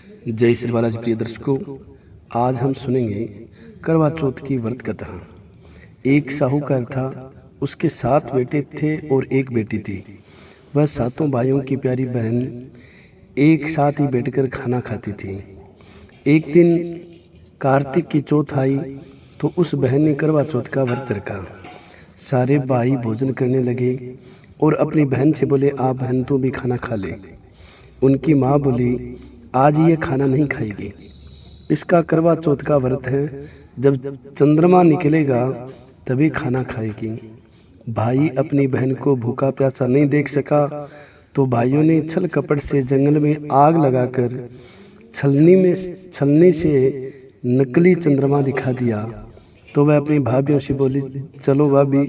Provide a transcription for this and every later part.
जय श्री बालाजी प्रिय दर्शकों, आज हम सुनेंगे करवा चौथ की व्रत कथा। एक साहूकार था, उसके 7 बेटे थे और एक बेटी थी। वह सातों भाइयों की प्यारी बहन एक साथ ही बैठकर खाना खाती थी। एक दिन कार्तिक की चौथ आई तो उस बहन ने करवा चौथ का व्रत रखा। सारे भाई भोजन करने लगे और अपनी बहन से बोले, आप बहन तू भी खाना खा ले। उनकी माँ बोली, आज ये खाना नहीं खाएगी, इसका करवा चौथ का व्रत है, जब चंद्रमा निकलेगा तभी खाना खाएगी। भाई अपनी बहन को भूखा प्यासा नहीं देख सका तो भाइयों ने छल कपट से जंगल में आग लगाकर छलनी से नकली चंद्रमा दिखा दिया। तो वह अपनी भाभीयों से बोली, चलो भाभी,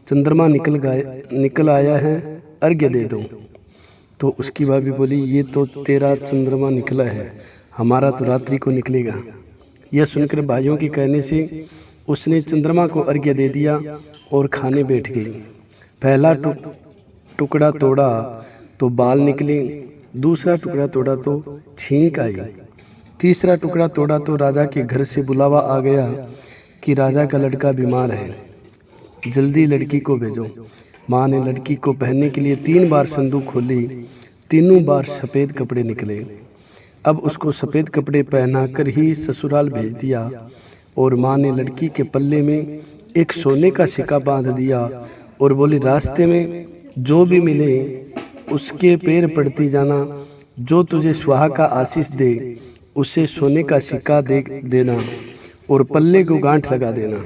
चंद्रमा निकल आया है, अर्घ्य दे दो। तो उसकी भाभी बोली, ये तो तेरा चंद्रमा निकला है, हमारा तो रात्रि को निकलेगा। यह सुनकर भाइयों के कहने से उसने चंद्रमा को अर्घ्य दे दिया और खाने बैठ गई। पहला टुकड़ा तोड़ा तो बाल निकले, दूसरा टुकड़ा तोड़ा तो छींक आई, तीसरा टुकड़ा तोड़ा तो राजा के घर से बुलावा आ गया कि राजा का लड़का बीमार है, जल्दी लड़की को भेजो। माँ ने लड़की को पहनने के लिए 3 बार संदूक खोली, तीनों बार सफ़ेद कपड़े निकले। अब उसको सफ़ेद कपड़े पहनाकर ही ससुराल भेज दिया और माँ ने लड़की के पल्ले में एक सोने का सिक्का बांध दिया और बोली, रास्ते में जो भी मिले उसके पैर पड़ती जाना, जो तुझे सुहा का आशीष दे उसे सोने का सिक्का दे देना और पल्ले को गांठ लगा देना।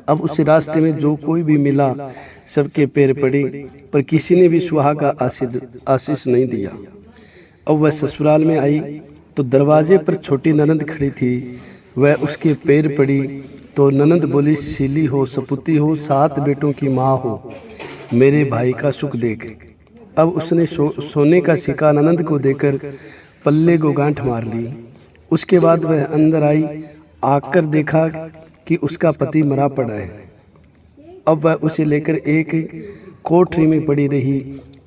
अब उस रास्ते में जो कोई भी मिला सबके पैर पड़े, पर किसी ने भी सुहा का आशीष नहीं दिया। अब वह ससुराल में आई तो दरवाजे पर छोटी ननद खड़ी थी। वह उसके पैर पड़ी तो ननद बोली, सीली हो, सपूती हो, 7 बेटों की माँ हो, मेरे भाई का सुख देख। अब उसने सोने का सिक्का ननद को देकर पल्ले को गांठ मार ली। उसके बाद वह अंदर आई, आकर देखा कि उसका पति मरा पड़ा है। अब वह उसे लेकर एक कोठरी में पड़ी रही।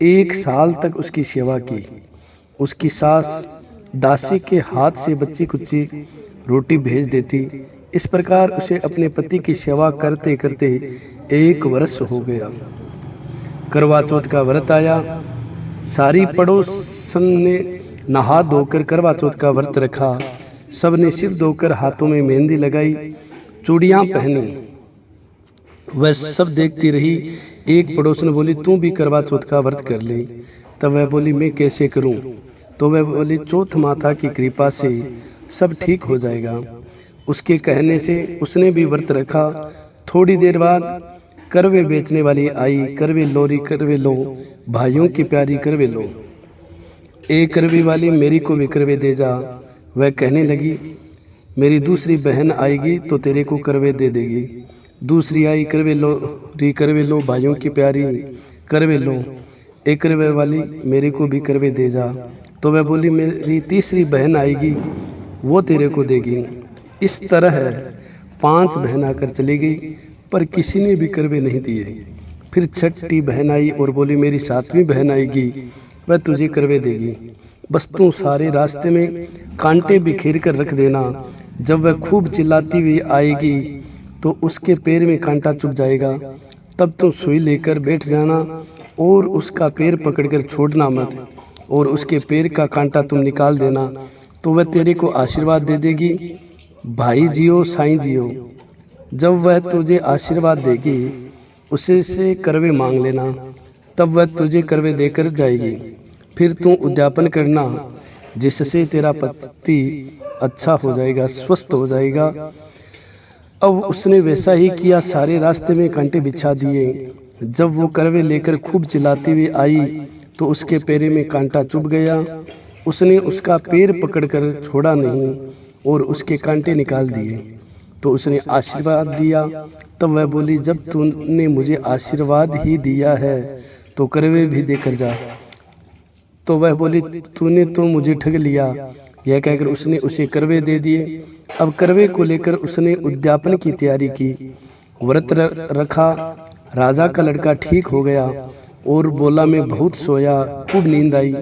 1 साल तक उसकी सेवा की। उसकी सास दासी के हाथ से बच्ची कुच्ची रोटी भेज देती। इस प्रकार उसे अपने पति की सेवा करते करते 1 वर्ष हो गया। करवा चौथ का व्रत आया। सारी पड़ोसन ने नहा धोकर करवा चौथ का व्रत रखा। सब ने सिर धोकर हाथों में मेहंदी लगाई, चूड़ियाँ पहनी। वह सब देखती रही। एक पड़ोसन बोली, तू भी करवा चौथ का व्रत कर ले। तब वह बोली, मैं कैसे करूं? तो वह बोली, चौथ माता की कृपा से सब ठीक हो जाएगा। उसके कहने से उसने भी व्रत रखा। थोड़ी देर बाद करवे बेचने वाली आई। करवे लोरी, करवे लो, भाइयों की प्यारी करवे लो। एक करवे वाली, मेरी को भी करवे दे जा। वह कहने लगी, मेरी दूसरी बहन आएगी तो तेरे को करवे दे देगी। दूसरी आई, करवे लो, भाइयों की प्यारी करवे लो। एक करवे वाली, मेरे को भी करवे दे जा। तो वह बोली, मेरी तीसरी बहन आएगी, वो तेरे को देगी। इस तरह 5 बहन आकर चली गई, पर किसी ने भी करवे नहीं दिए। फिर छठी बहन आई और बोली, मेरी 7वीं बहन आएगी, वह तुझे करवे देगी। बस तू सारे रास्ते में कांटे बिखेर कर रख देना। जब वह खूब चिल्लाती हुई आएगी तो उसके पैर में कांटा चुभ जाएगा। तब तुम सुई लेकर बैठ जाना और उसका पैर पकड़कर छोड़ना मत, और उसके पैर का कांटा तुम निकाल देना, तो वह तेरे को आशीर्वाद दे देगी। भाई जियो, साईं जियो। जब वह तुझे आशीर्वाद देगी उसे से करवे मांग लेना, तब वह तुझे करवे देकर जाएगी। फिर तू उद्यापन करना, जिससे तेरा पति अच्छा हो जाएगा, स्वस्थ हो जाएगा। अब उसने वैसा ही किया। सारे रास्ते में कांटे बिछा दिए। जब वो करवे लेकर खूब चिल्लाती हुई आई तो उसके पैर में कांटा चुभ गया। उसने उसका पैर पकड़कर छोड़ा नहीं और उसके कांटे निकाल दिए। तो उसने आशीर्वाद दिया। तब वह बोली, जब तूने मुझे आशीर्वाद ही दिया है तो करवे भी देकर जा। तो वह बोली, तूने तो मुझे ठग लिया। यह कहकर उसने उसे करवे दे दिए। अब करवे को लेकर उसने उद्यापन की तैयारी की। व्रत रखा। राजा का लड़का ठीक हो गया और बोला, मैं बहुत सोया, खूब नींद आई।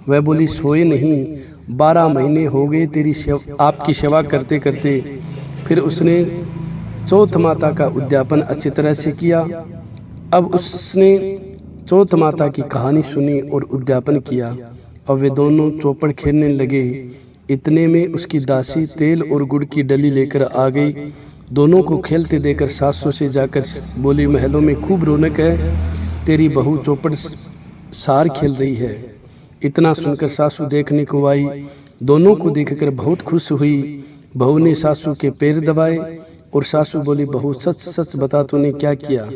वह बोली, सोए नहीं, 12 महीने हो गए तेरी आपकी सेवा करते करते। फिर उसने चौथ माता का उद्यापन अच्छी तरह से किया। अब उसने चौथ माता की कहानी सुनी और उद्यापन किया और वे दोनों चौपड़ खेलने लगे। इतने में उसकी दासी तेल और गुड़ की डली लेकर आ गई। दोनों को खेलते देखकर सासू से जाकर बोली, महलों में खूब रौनक है, तेरी बहू चौपड़ सार खेल रही है। इतना सुनकर सासू देखने को आई। दोनों को देखकर बहुत खुश हुई। बहू ने सासू के पैर दबाए और सासू बोली, बहू सच सच बता तूने क्या किया।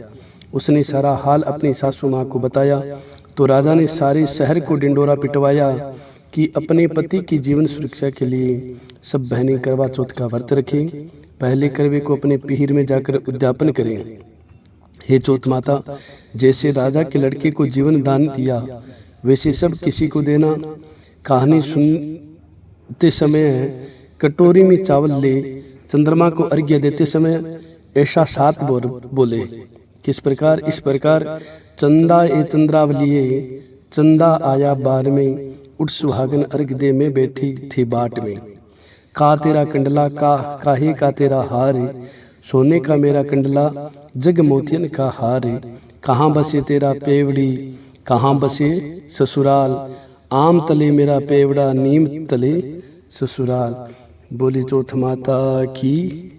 उसने सारा हाल अपनी सासू माँ को बताया तो राजा ने सारे शहर को डिंडोरा पिटवाया कि अपने पति की जीवन सुरक्षा के लिए सब बहनें करवा चौथ का व्रत रखें, पहले करवे को अपने पीर में जाकर उद्यापन करें। हे चौथ माता, जैसे राजा के लड़के को जीवन दान दिया वैसे सब किसी को देना। कहानी सुनते समय कटोरी में चावल ले चंद्रमा को अर्घ्य देते समय ऐसा 7 बोले। किस प्रकार? इस प्रकार, चंदा ए चंद्रावलिये, चंदा आया बार में, उठ सुहागन अर्घ दे में बैठी थी बाट में। का तेरा कंडला काहे का तेरा हार, सोने का मेरा कंडला जग मोतियन का हार। कहाँ बसे तेरा पेवड़ी, कहाँ बसे ससुराल, आम तले मेरा पेवड़ा, नीम तले ससुराल। बोली चौथ माता की।